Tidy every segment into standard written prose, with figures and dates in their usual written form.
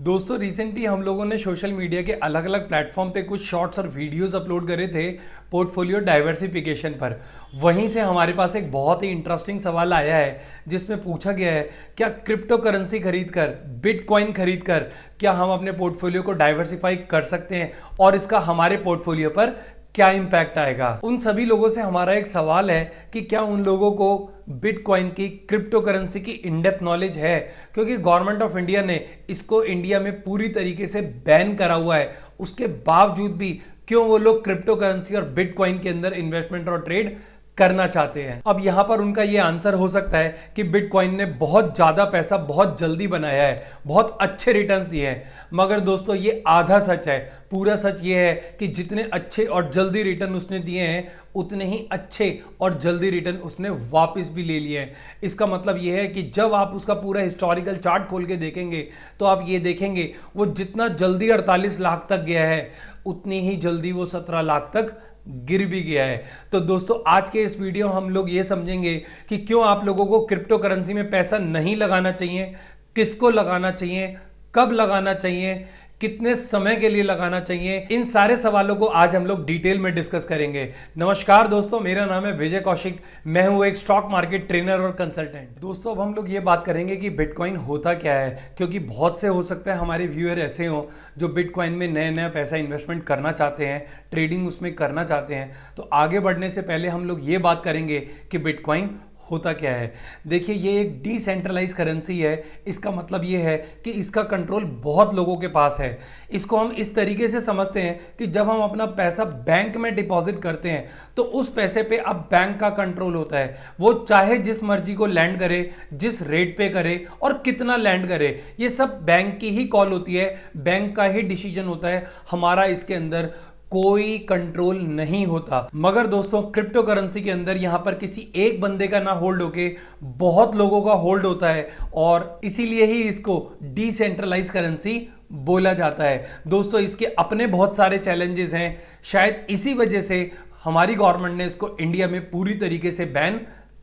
दोस्तों रिसेंटली हम लोगों ने सोशल मीडिया के अलग अलग प्लेटफॉर्म पे कुछ शॉर्ट्स और वीडियोस अपलोड करे थे पोर्टफोलियो डाइवर्सिफिकेशन पर। वहीं से हमारे पास एक बहुत ही इंटरेस्टिंग सवाल आया है जिसमें पूछा गया है, क्या क्रिप्टो करेंसी खरीद कर, बिटकॉइन खरीद कर क्या हम अपने पोर्टफोलियो को डाइवर्सिफाई कर सकते हैं और इसका हमारे पोर्टफोलियो पर क्या इंपैक्ट आएगा। उन सभी लोगों से हमारा एक सवाल है कि क्या उन लोगों को बिटकॉइन की, क्रिप्टो करेंसी की इनडेप्थ नॉलेज है, क्योंकि गवर्नमेंट ऑफ इंडिया ने इसको इंडिया में पूरी तरीके से बैन करा हुआ है। उसके बावजूद भी क्यों वो लोग क्रिप्टो करेंसी और बिटकॉइन के अंदर इन्वेस्टमेंट और ट्रेड करना चाहते हैं। अब यहां पर उनका ये आंसर हो सकता है कि बिटकॉइन ने बहुत ज्यादा पैसा बहुत जल्दी बनाया है, बहुत अच्छे रिटर्न्स दिए हैं। मगर दोस्तों ये आधा सच है। पूरा सच ये है कि जितने अच्छे और जल्दी रिटर्न उसने दिए हैं उतने ही अच्छे और जल्दी रिटर्न उसने वापस भी ले लिए हैं। इसका मतलब ये है कि जब आप उसका पूरा हिस्टोरिकल चार्ट खोल के देखेंगे तो आप ये देखेंगे वो जितना जल्दी 48 लाख तक गया है उतनी ही जल्दी वो 17 लाख तक गिर भी गया है। तो दोस्तों आज के इस वीडियो में हम लोग ये समझेंगे कि क्यों आप लोगों को क्रिप्टो करेंसी में पैसा नहीं लगाना चाहिए, किसको लगाना चाहिए, कब लगाना चाहिए, कितने समय के लिए लगाना चाहिए। इन सारे सवालों को आज हम लोग डिटेल में डिस्कस करेंगे। नमस्कार दोस्तों, मेरा नाम है विजय कौशिक। मैं हूं एक स्टॉक मार्केट ट्रेनर और कंसल्टेंट। दोस्तों अब हम लोग ये बात करेंगे कि बिटकॉइन होता क्या है, क्योंकि बहुत से हो सकता है हमारे व्यूअर ऐसे हो जो बिटकॉइन में नया नया पैसा इन्वेस्टमेंट करना चाहते हैं, ट्रेडिंग उसमें करना चाहते हैं। तो आगे बढ़ने से पहले हम लोग ये बात करेंगे कि बिटकॉइन होता क्या है। देखिए ये एक डिसेंट्रलाइज करेंसी है। इसका मतलब ये है कि इसका कंट्रोल बहुत लोगों के पास है। इसको हम इस तरीके से समझते हैं कि जब हम अपना पैसा बैंक में डिपॉजिट करते हैं तो उस पैसे पे अब बैंक का कंट्रोल होता है। वो चाहे जिस मर्जी को लैंड करे, जिस रेट पे करे और कितना लैंड करे, ये सब बैंक की ही कॉल होती है, बैंक का ही डिसीजन होता है। हमारा इसके अंदर कोई कंट्रोल नहीं होता। मगर दोस्तों क्रिप्टो करेंसी के अंदर यहां पर किसी एक बंदे का ना होल्ड होके बहुत लोगों का होल्ड होता है और इसीलिए ही इसको डिसेंट्रलाइज करेंसी बोला जाता है। दोस्तों इसके अपने बहुत सारे चैलेंजेस हैं। शायद इसी वजह से हमारी गवर्नमेंट ने इसको इंडिया में पूरी तरीके से बैन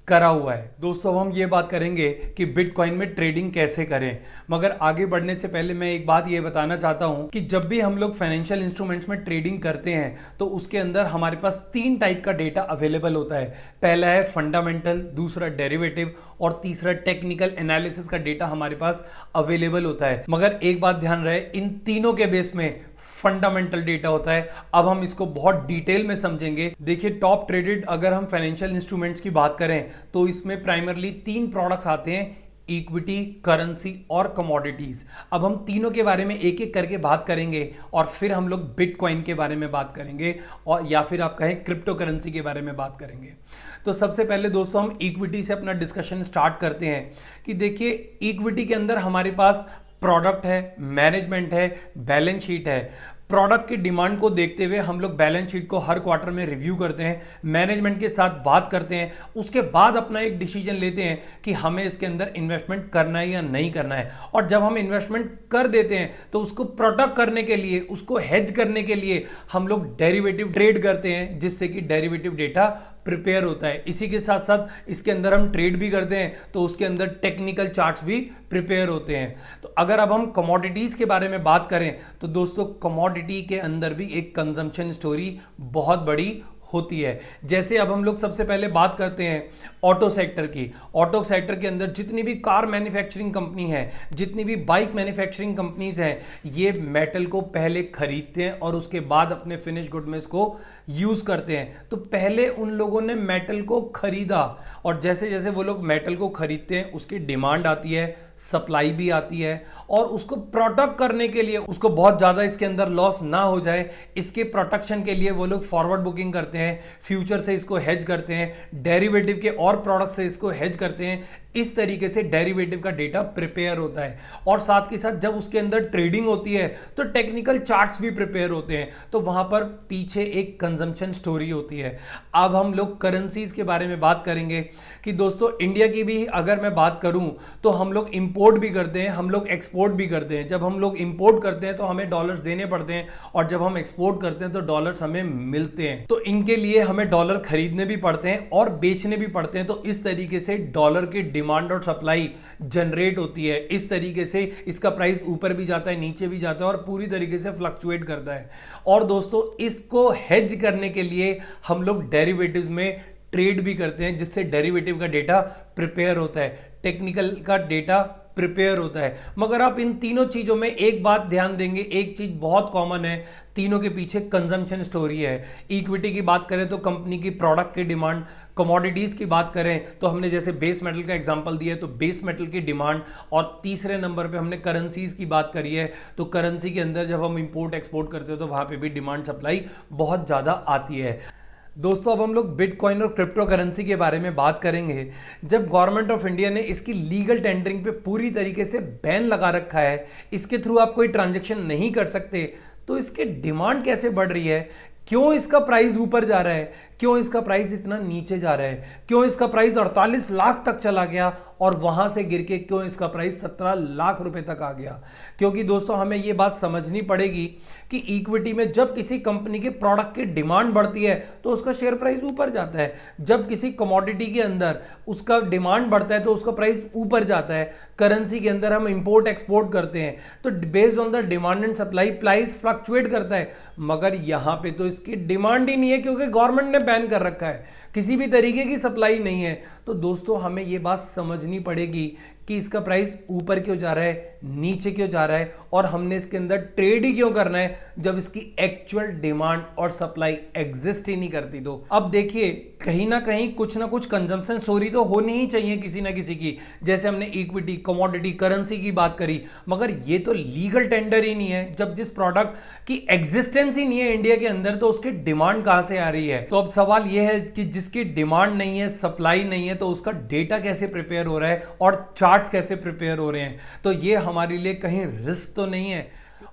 करा हुआ है। दोस्तों अब हम ये बात करेंगे कि बिटकॉइन में ट्रेडिंग कैसे करें। मगर आगे बढ़ने से पहले मैं एक बात ये बताना चाहता हूं कि जब भी हम लोग फाइनेंशियल इंस्ट्रूमेंट्स में ट्रेडिंग करते हैं तो उसके अंदर हमारे पास 3 टाइप का डेटा अवेलेबल होता है। पहला है फंडामेंटल, दूसरा डेरिवेटिव और तीसरा टेक्निकल एनालिसिस का डेटा हमारे पास अवेलेबल होता है। मगर एक बात ध्यान रहे, इन तीनों के बेस में फंडामेंटल डेटा होता है। अब हम इसको बहुत डिटेल में समझेंगे। देखिए टॉप ट्रेडेड अगर हम फाइनेंशियल इंस्ट्रूमेंट्स की बात करें तो इसमें प्राइमरली 3 प्रोडक्ट्स आते हैं, इक्विटी, करेंसी और कमोडिटीज। अब हम तीनों के बारे में एक एक करके बात करेंगे और फिर हम लोग बिटकॉइन के बारे में बात करेंगे और या फिर आप कहें क्रिप्टो करेंसी के बारे में बात करेंगे। तो सबसे पहले दोस्तों हम इक्विटी से अपना डिस्कशन स्टार्ट करते हैं कि देखिए इक्विटी के अंदर हमारे पास प्रोडक्ट है, मैनेजमेंट है, बैलेंस शीट है। प्रोडक्ट की डिमांड को देखते हुए हम लोग बैलेंस शीट को हर क्वार्टर में रिव्यू करते हैं, मैनेजमेंट के साथ बात करते हैं, उसके बाद अपना एक डिसीजन लेते हैं कि हमें इसके अंदर इन्वेस्टमेंट करना है या नहीं करना है। और जब हम इन्वेस्टमेंट कर देते हैं तो उसको प्रोटेक्ट करने के लिए, उसको हेज करने के लिए हम लोग डेरिवेटिव ट्रेड करते हैं, जिससे कि डेरिवेटिव डेटा प्रिपेयर होता है। इसी के साथ साथ इसके अंदर हम ट्रेड भी करते हैं तो उसके अंदर टेक्निकल चार्ट्स भी प्रिपेयर होते हैं। तो अगर अब हम कमोडिटीज के बारे में बात करें तो दोस्तों कमोडिटी के अंदर भी एक कंजम्पशन स्टोरी बहुत बड़ी होती है। जैसे अब हम लोग सबसे पहले बात करते हैं ऑटो सेक्टर की। ऑटो सेक्टर के अंदर जितनी भी कार मैन्युफैक्चरिंग कंपनी है, जितनी भी बाइक मैन्युफैक्चरिंग कंपनीज हैं, ये मेटल को पहले खरीदते हैं और उसके बाद अपने फिनिश गुड में इसको यूज करते हैं। तो पहले उन लोगों ने मेटल को खरीदा और जैसे जैसे वो लोग मेटल को खरीदते हैं उसकी डिमांड आती है, सप्लाई भी आती है और उसको प्रोटेक्ट करने के लिए, उसको बहुत ज्यादा इसके अंदर लॉस ना हो जाए, इसके प्रोटेक्शन के लिए वो लोग फॉरवर्ड बुकिंग करते हैं, फ्यूचर से इसको हेज करते हैं, डेरिवेटिव के और प्रोडक्ट से इसको हेज करते हैं। इस तरीके से डेरिवेटिव का डेटा प्रिपेयर होता है और साथ के साथ जब उसके अंदर ट्रेडिंग होती है तो टेक्निकल चार्ट्स भी प्रिपेयर होते हैं। तो वहां पर पीछे एक कंजम्पशन स्टोरी होती है। अब हम लोग करेंसीज के बारे में बात करेंगे कि दोस्तों इंडिया की भी अगर मैं बात करूं तो हम लोग इंपोर्ट भी करते हैं, हम लोग एक्सपोर्ट भी करते हैं। जब हम लोग इंपोर्ट करते हैं तो हमें डॉलर्स देने पड़ते हैं और जब हम एक्सपोर्ट करते हैं तो डॉलर्स हमें मिलते हैं। तो इनके लिए हमें डॉलर खरीदने भी पड़ते हैं और बेचने भी पड़ते हैं। तो इस तरीके से डॉलर की डिमांड और सप्लाई जनरेट होती है। इस तरीके से इसका प्राइस ऊपर भी जाता है, नीचे भी जाता है और पूरी तरीके से फ्लक्चुएट करता है। और दोस्तों इसको हेज करने के लिए हम लोग डेरिवेटिव्स में ट्रेड भी करते हैं, जिससे डेरिवेटिव का डेटा प्रिपेयर होता है, टेक्निकल का डेटा प्रिपेयर होता है। मगर आप इन तीनों चीजों में एक बात ध्यान देंगे, एक चीज बहुत कॉमन है, तीनों के पीछे कंजम्पशन स्टोरी है। इक्विटी की बात करें तो कंपनी की प्रोडक्ट की डिमांड, कमोडिटीज की बात करें तो हमने जैसे बेस मेटल का एग्जांपल दिया है तो बेस मेटल की डिमांड, और तीसरे नंबर पे हमने करेंसीज की बात करी है तो करेंसी के अंदर जब हम इंपोर्ट एक्सपोर्ट करते हो तो वहां पे भी डिमांड सप्लाई बहुत ज्यादा आती है। दोस्तों अब हम लोग बिटकॉइन और क्रिप्टो करेंसी के बारे में बात करेंगे। जब गवर्नमेंट ऑफ इंडिया ने इसकी लीगल टेंडरिंग पे पूरी तरीके से बैन लगा रखा है, इसके थ्रू आप कोई ट्रांजैक्शन नहीं कर सकते, तो इसकी डिमांड कैसे बढ़ रही है? क्यों इसका प्राइस ऊपर जा रहा है? क्यों इसका प्राइस इतना नीचे जा रहा है? क्यों इसका प्राइस 48 लाख तक चला गया और वहां से गिर के क्यों इसका प्राइस 17 लाख रुपए तक आ गया? क्योंकि दोस्तों हमें यह बात समझनी पड़ेगी कि इक्विटी में जब किसी कंपनी के प्रोडक्ट की डिमांड बढ़ती है तो उसका शेयर प्राइस ऊपर जाता है, जब किसी कमोडिटी के अंदर उसका डिमांड बढ़ता है तो उसका प्राइस ऊपर जाता है। करेंसी के अंदर हम इंपोर्ट एक्सपोर्ट करते हैं तो based on the demand and supply price fluctuate करता है। मगर यहां पे तो इसकी डिमांड ही नहीं है क्योंकि गवर्नमेंट ने बैन कर रखा है, किसी भी तरीके की सप्लाई नहीं है। तो दोस्तों हमें यह बात समझनी पड़ेगी कि इसका प्राइस ऊपर क्यों जा रहा है, नीचे क्यों जा रहा है, और हमने इसके अंदर ट्रेड ही क्यों करना है जब इसकी एक्चुअल डिमांड और सप्लाई एग्जिस्ट ही नहीं करती। तो अब देखिए कहीं ना कहीं कुछ ना कुछ कंजम्पशन स्टोरी तो होनी ही चाहिए किसी ना किसी की। जैसे हमने इक्विटी, कमोडिटी, करेंसी की बात करी, मगर ये तो लीगल टेंडर ही नहीं है। जब जिस प्रोडक्ट की एग्जिस्टेंस ही नहीं है इंडिया के अंदर तो उसकी डिमांड कहां से आ रही है? तो अब सवाल यह है कि जिसकी डिमांड नहीं है, सप्लाई नहीं है, तो उसका डेटा कैसे प्रिपेयर हो रहा है और चार्ट्स कैसे प्रिपेयर हो रहे हैं? तो ये हमारे लिए कहीं रिस्क तो नहीं है?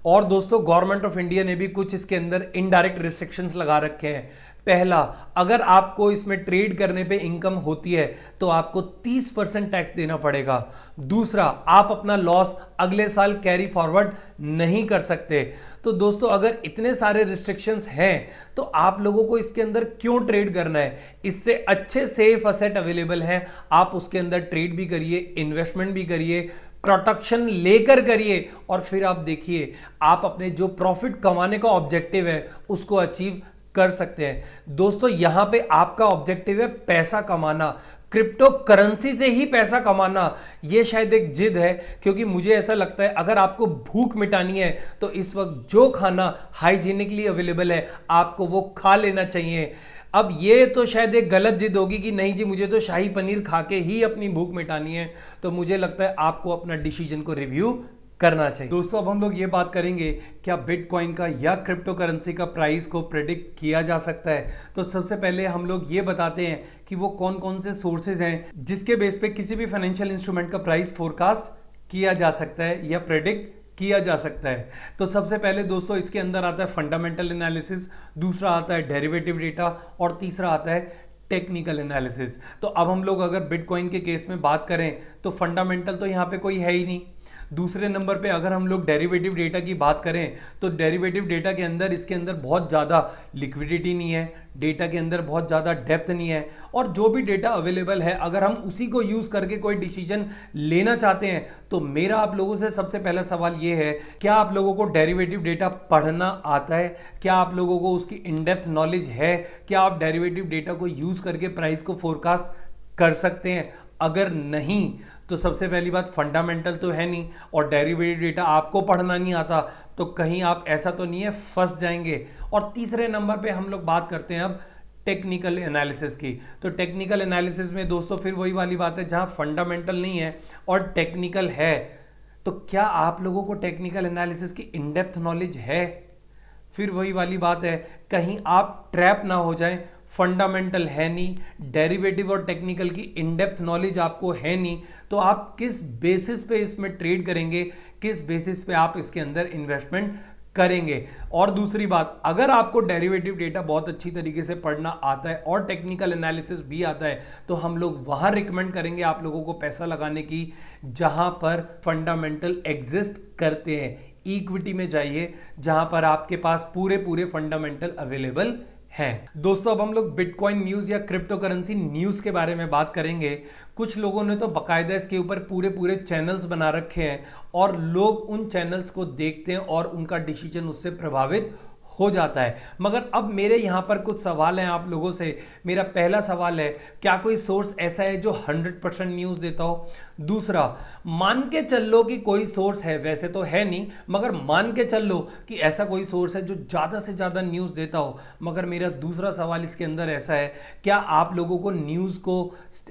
और दोस्तों गवर्नमेंट ऑफ इंडिया ने भी कुछ इसके अंदर इनडायरेक्ट रिस्ट्रिक्शंस लगा रखे हैं। पहला, अगर आपको इसमें ट्रेड करने पे इनकम होती है तो आपको 30% टैक्स देना पड़ेगा। दूसरा, आप अपना लॉस अगले साल कैरी फॉरवर्ड नहीं कर सकते। तो दोस्तों अगर इतने सारे रिस्ट्रिक्शंस हैं तो आप लोगों को इसके अंदर क्यों ट्रेड करना है? इससे अच्छे सेफ असेट अवेलेबल हैं, आप उसके अंदर ट्रेड भी करिए, इन्वेस्टमेंट भी करिए, प्रोटेक्शन लेकर करिए, और फिर आप देखिए आप अपने जो प्रॉफिट कमाने का ऑब्जेक्टिव है उसको अचीव कर सकते हैं। दोस्तों यहां पे आपका ऑब्जेक्टिव है पैसा कमाना, क्रिप्टो करेंसी से ही पैसा कमाना। यह शायद एक जिद है, क्योंकि मुझे ऐसा लगता है अगर आपको भूख मिटानी है तो इस वक्त जो खाना हाइजीनिकली अवेलेबल है आपको वो खा लेना चाहिए। अब ये तो शायद एक गलत जिद होगी कि नहीं जी मुझे तो शाही पनीर खा के ही अपनी भूख मिटानी है, तो मुझे लगता है आपको अपना डिसीजन को रिव्यू करना चाहिए। दोस्तों अब हम लोग ये बात करेंगे क्या बिटकॉइन का या क्रिप्टो करेंसी का प्राइस को प्रेडिक्ट किया जा सकता है। तो सबसे पहले हम लोग ये बताते हैं कि वो कौन कौन से सोर्सेज हैं जिसके बेस पे किसी भी फाइनेंशियल इंस्ट्रूमेंट का प्राइस फोरकास्ट किया जा सकता है या प्रेडिक्ट किया जा सकता है। तो सबसे पहले दोस्तों इसके अंदर आता है फंडामेंटल एनालिसिस, दूसरा आता है डेरिवेटिव डेटा, और तीसरा आता है टेक्निकल एनालिसिस। तो अब हम लोग अगर बिटकॉइन के केस में बात करें तो फंडामेंटल तो यहाँ पे कोई है ही नहीं। दूसरे नंबर पे अगर हम लोग डेरिवेटिव डेटा की बात करें तो डेरिवेटिव डेटा के अंदर इसके अंदर बहुत ज़्यादा लिक्विडिटी नहीं है, डेटा के अंदर बहुत ज़्यादा डेप्थ नहीं है, और जो भी डेटा अवेलेबल है अगर हम उसी को यूज़ करके कोई डिसीजन लेना चाहते हैं तो मेरा आप लोगों से सबसे पहला सवाल ये है, क्या आप लोगों को डेरिवेटिव डेटा पढ़ना आता है? क्या आप लोगों को उसकी इन डेप्थ नॉलेज है? क्या आप डेरिवेटिव डेटा को यूज़ करके प्राइस को फोरकास्ट कर सकते हैं? अगर नहीं तो सबसे पहली बात फंडामेंटल तो है नहीं, और डेरिवेटिव डेटा आपको पढ़ना नहीं आता तो कहीं आप ऐसा तो नहीं है फंस जाएंगे। और तीसरे नंबर पे हम लोग बात करते हैं अब टेक्निकल एनालिसिस की। तो टेक्निकल एनालिसिस में दोस्तों फिर वही वाली बात है, जहां फंडामेंटल नहीं है और टेक्निकल है, तो क्या आप लोगों को टेक्निकल एनालिसिस की इन डेप्थ नॉलेज है? फिर वही वाली बात है, कहीं आप ट्रैप ना हो जाएं, फंडामेंटल है नहीं, डेरिवेटिव और टेक्निकल की इन डेप्थ नॉलेज आपको है नहीं, तो आप किस बेसिस पे इसमें ट्रेड करेंगे, किस बेसिस पे आप इसके अंदर इन्वेस्टमेंट करेंगे? और दूसरी बात, अगर आपको डेरिवेटिव डेटा बहुत अच्छी तरीके से पढ़ना आता है और टेक्निकल एनालिसिस भी आता है तो हम लोग वहां रिकमेंड करेंगे आप लोगों को पैसा लगाने की जहां पर फंडामेंटल एग्जिस्ट करते हैं। इक्विटी में जाइए जहां पर आपके पास पूरे पूरे फंडामेंटल अवेलेबल हैं। दोस्तों अब हम लोग बिटकॉइन न्यूज़ या क्रिप्टो करेंसी न्यूज़ के बारे में बात करेंगे। कुछ लोगों ने तो बाकायदा इसके ऊपर पूरे पूरे चैनल्स बना रखे हैं और लोग उन चैनल्स को देखते हैं और उनका डिसीजन उससे प्रभावित हो जाता है। मगर अब मेरे यहाँ पर कुछ सवाल हैं आप लोगों से। मेरा पहला सवाल है, क्या कोई सोर्स ऐसा है जो 100% न्यूज़ देता हो? दूसरा, मान के चल लो कि कोई सोर्स है, वैसे तो है नहीं, मगर मान के चल लो कि ऐसा कोई सोर्स है जो ज़्यादा से ज़्यादा न्यूज़ देता हो। मगर मेरा दूसरा सवाल इसके अंदर ऐसा है, क्या आप लोगों को न्यूज़ को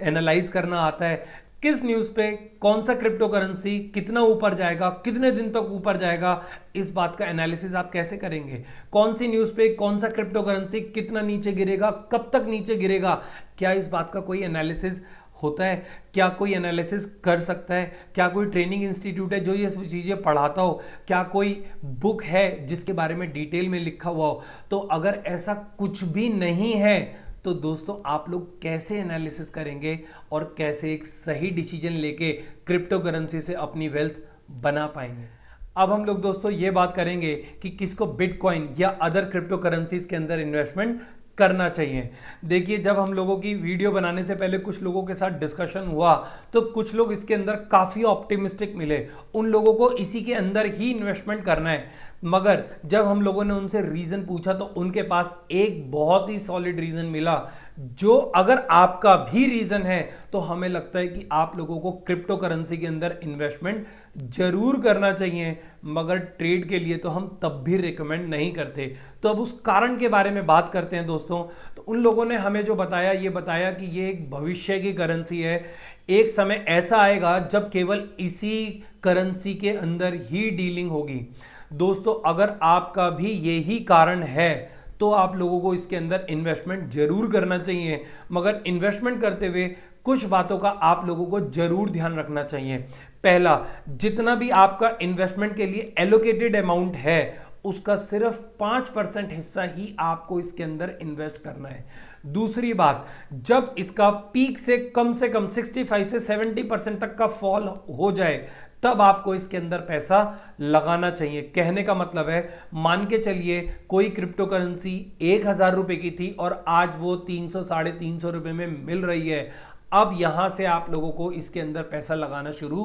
एनालाइज करना आता है? किस न्यूज़ पे कौन सा क्रिप्टो करेंसी कितना ऊपर जाएगा, कितने दिन तक ऊपर जाएगा, इस बात का एनालिसिस आप कैसे करेंगे? कौन सी न्यूज़ पे कौन सा क्रिप्टो करेंसी कितना नीचे गिरेगा, कब तक नीचे गिरेगा, क्या इस बात का कोई एनालिसिस होता है? क्या कोई एनालिसिस कर सकता है? क्या कोई ट्रेनिंग इंस्टीट्यूट है जो ये चीज़ें पढ़ाता हो? क्या कोई बुक है जिसके बारे में डिटेल में लिखा हुआ हो? तो अगर ऐसा कुछ भी नहीं है तो दोस्तों आप लोग कैसे एनालिसिस करेंगे और कैसे एक सही डिसीजन लेके क्रिप्टो करेंसी से अपनी वेल्थ बना पाएंगे? अब हम लोग दोस्तों ये बात करेंगे कि किसको बिटकॉइन या अदर क्रिप्टो करेंसीज के अंदर इन्वेस्टमेंट करना चाहिए। देखिए, जब हम लोगों की वीडियो बनाने से पहले कुछ लोगों के साथ डिस्कशन हुआ तो कुछ लोग इसके अंदर काफ़ी ऑप्टिमिस्टिक मिले, उन लोगों को इसी के अंदर ही इन्वेस्टमेंट करना है। मगर जब हम लोगों ने उनसे रीज़न पूछा तो उनके पास एक बहुत ही सॉलिड रीज़न मिला, जो अगर आपका भी रीज़न है तो हमें लगता है कि आप लोगों को क्रिप्टो करेंसी के अंदर इन्वेस्टमेंट जरूर करना चाहिए, मगर ट्रेड के लिए तो हम तब भी रिकमेंड नहीं करते। तो अब उस कारण के बारे में बात करते हैं दोस्तों। तो उन लोगों ने हमें जो बताया, ये बताया कि ये एक भविष्य की करेंसी है। एक समय ऐसा आएगा जब केवल इसी करेंसी के अंदर ही डीलिंग होगी। दोस्तों अगर आपका भी यही कारण है तो आप लोगों को इसके अंदर इन्वेस्टमेंट जरूर करना चाहिए, मगर इन्वेस्टमेंट करते हुए कुछ बातों का आप लोगों को जरूर ध्यान रखना चाहिए। पहला, जितना भी आपका इन्वेस्टमेंट के लिए एलोकेटेड अमाउंट है उसका सिर्फ 5% हिस्सा ही आपको इसके अंदर इन्वेस्ट करना है। दूसरी बात, जब इसका पीक से कम 65 से 70% तक का फॉल हो जाए तब आपको इसके अंदर पैसा लगाना चाहिए। कहने का मतलब है, मान के चलिए कोई क्रिप्टो करेंसी 1000 रुपए की थी और आज वो 300 साढ़े 300 रुपए में मिल रही है। अब यहां से आप लोगों को इसके अंदर पैसा लगाना शुरू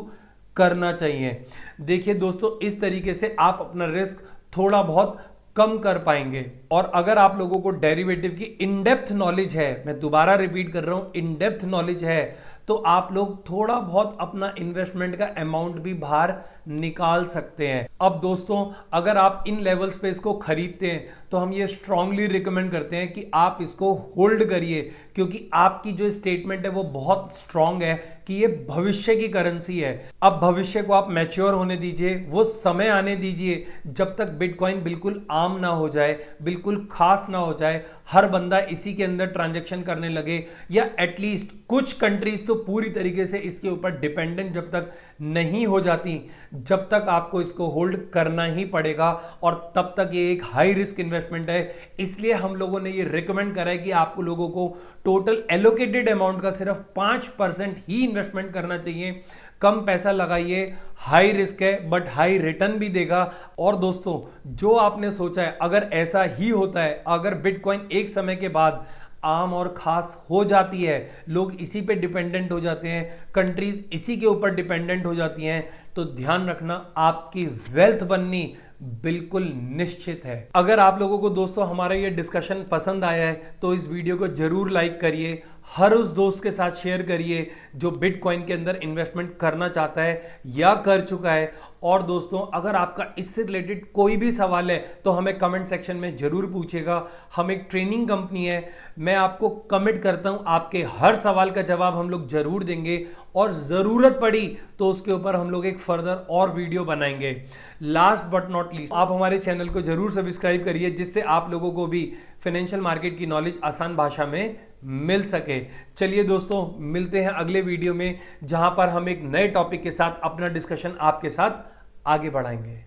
करना चाहिए। देखिए दोस्तों, इस तरीके से आप अपना रिस्क थोड़ा बहुत कम कर पाएंगे। और अगर आप लोगों को डेरिवेटिव की इनडेप्थ नॉलेज है, मैं दोबारा रिपीट कर रहा हूं, इनडेप्थ नॉलेज है, तो आप लोग थोड़ा बहुत अपना इन्वेस्टमेंट का अमाउंट भी बाहर निकाल सकते हैं। अब दोस्तों अगर आप इन लेवल्स पे इसको खरीदते हैं तो हम ये स्ट्रांगली रिकमेंड करते हैं कि आप इसको होल्ड करिए, क्योंकि आपकी जो स्टेटमेंट है वो बहुत स्ट्रांग है कि ये भविष्य की करेंसी है। अब भविष्य को आप मैच्योर होने दीजिए, वो समय आने दीजिए जब तक बिटकॉइन बिल्कुल आम ना हो जाए, बिल्कुल खास ना हो जाए, हर बंदा इसी के अंदर ट्रांजैक्शन करने लगे, या एटलीस्ट कुछ कंट्रीज तो पूरी तरीके से इसके ऊपर डिपेंडेंट जब तक नहीं हो जाती, जब तक आपको इसको होल्ड करना ही पड़ेगा। और तब तक ये एक हाई रिस्क इन्वेस्टमेंट है। इसलिए हम लोगों ने ये रिकमेंड करा है कि आपको लोगों को टोटल एलोकेटेड अमाउंट का सिर्फ 5% ही इन्वेस्टमेंट करना चाहिए। कम पैसा लगाइए, हाई रिस्क है बट हाई रिटर्न भी देगा। और दोस्तों, जो आपने सोचा है अगर ऐसा ही होता है, अगर बिटकॉइन एक समय के बाद आम और खास हो जाती है, लोग इसी पे डिपेंडेंट हो जाते हैं, कंट्रीज इसी के ऊपर डिपेंडेंट हो जाती हैं, तो ध्यान रखना आपकी वेल्थ बननी बिल्कुल निश्चित है। अगर आप लोगों को दोस्तों हमारा ये डिस्कशन पसंद आया है तो इस वीडियो को जरूर लाइक करिए, हर उस दोस्त के साथ शेयर करिए जो बिटकॉइन के अंदर इन्वेस्टमेंट करना चाहता है या कर चुका है। और दोस्तों अगर आपका इससे रिलेटेड कोई भी सवाल है तो हमें कमेंट सेक्शन में जरूर पूछेगा। हम एक ट्रेनिंग कंपनी है, मैं आपको कमिट करता हूं आपके हर सवाल का जवाब हम लोग जरूर देंगे, और ज़रूरत पड़ी तो उसके ऊपर हम लोग एक फर्दर और वीडियो बनाएंगे। लास्ट बट नॉट लीस्ट, आप हमारे चैनल को जरूर सब्सक्राइब करिए जिससे आप लोगों को भी फाइनेंशियल मार्केट की नॉलेज आसान भाषा में मिल सके। चलिए दोस्तों, मिलते हैं अगले वीडियो में जहां पर हम एक नए टॉपिक के साथ अपना डिस्कशन आपके साथ आगे बढ़ाएंगे।